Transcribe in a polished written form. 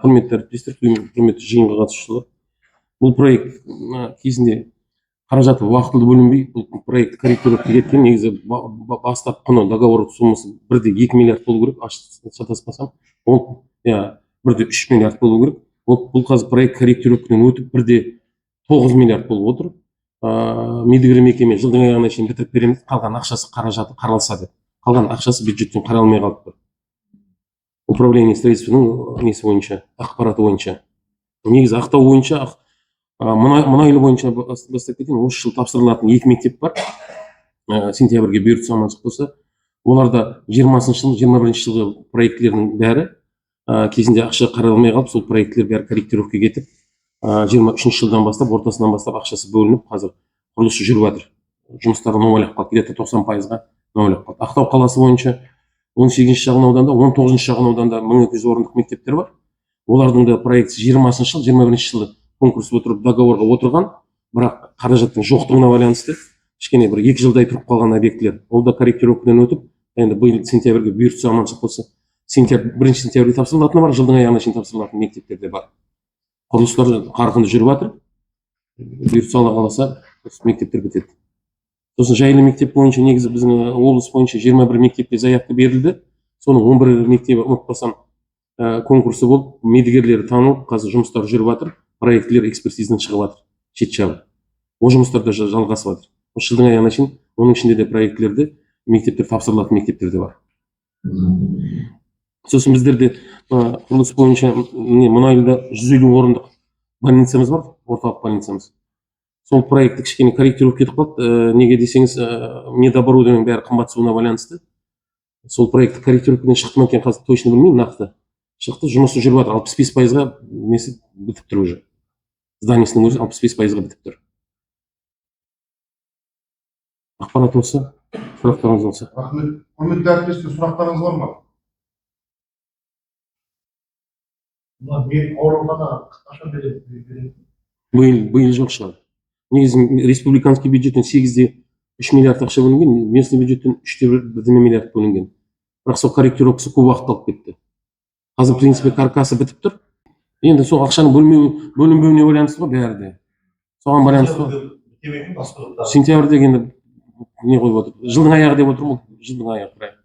құрметті әріптестер, құрметті жиынға қатысушылар. Бұл проект кезінде қаражаты уақытылы бөлінбей, бұл проект корректировка кеткен. Негізі бастап құны договор сомасы 1,2 миллиард болу керек, шатаспасам. Ол 1,3 миллиард болу керек. Бұл қазір проект корректировкадан өтіп 1,9 миллиард болып отыр. Медиагер мекеме жылдың аяғына шейін бітіріп береміз, қалған ақшасы қаражаты қаралса деп. Қалған ақшасы бюджеттен қаралмай қалып тұр. Управление строительствоның несі бойынша, ақпараты бойынша. Негізі Ақтау бойынша, мұнайлы бойынша бастап кеткен, осы жыл тапсырылатын 2 мектеп бар. Сентябрьге бұйыртса аманшылық болса, оларда 20-шы жыл, 21-ші жылғы проектілердің бәрі кезінде ақша қаралмай қалып, сол проекттер бәрі корректировка кетіп, 23-ші жылдан бастап, ортасынан бастап ақшасы бөлініп, қазір құрылысы жүріп жатыр. Жұмыстары нормалап қалды, где-то 90%-ға нормалап қалды. Ақтау қаласы бойынша 18-ші шағын ауданда, 19-ші шағын ауданда 1200 орындық мектептер бар. Олардың да проекті 20-шы жыл, 21-ші жылы конкурс отырып, договорға отырған, бірақ қаражаттың жоқтығына байланысты кішкене бір 2 жылдай тұрып қалған объектілер. Ол да корректировкадан өтіп, енді биыл сентябрьге бұйыртса аманшылық болса, 1 сентябрьде тапсырылатыны бар, жылдың аяғына шейін тапсырылатын мектептер де бар. Құрылыстар қарқынды жүріп жатыр. Бұйыртса Алла қаласа, мектептер бітеді. Сосын жайлы мектеп бойынша негізі біздің облыс бойынша 21 мектепке заявка берілді. Соның 11 мектебі ұмытпасам конкурсы болып, медигерлері танылып, қазір жұмыстар жүріп жатыр. Проектілер экспертизадан шығып жатыр, шет жағып. Ол жұмыстар да жалғасып жатыр. Осы жылдың аяғына шейін оның ішінде де проектілерде мектептер тапсырылатын мектептер де бар. Сосын біздерде құрылыс бойынша мұнайлыда 150 орындық больницамыз бар, орталық больницамыз. Сол проекті кішкене корректировка кетіп қалды. Неге десеңіз, медоборудованың бәрі қымбатсуына байланысты. Сол проекті корректировкадан шықты ма екен, қазір точно білмеймін, нақты. Шықты, жұмысы жүріп жатыр. 65%-ға несі бітіп тұр уже. Зданиесінің өзі 65%-ға бітіп тұр. Ақпарат болса, сұрақтарыңыз болса. Рахмет. Құрметті әріптестер, сұрақтарыңыз бар ма? Мен аурухана қашан береді? Биыл жоқ шығар. Негізі республиканский бюджеттен 8,3 миллиард ақша бөлінген, местный бюджеттен 3,1 миллиард бөлінген. Бірақ сол корректировкасы көп уақыт алып кетті. Қазір, в принципе, каркасы бітіп тұр. Енді сол ақшаны бөлінбеуіне байланысты ғой бәрі де. Соған байланысты ғой. Сентябрьде енді не қойып отыр. Жылдың аяғы деп отырмын, жылдың аяғы.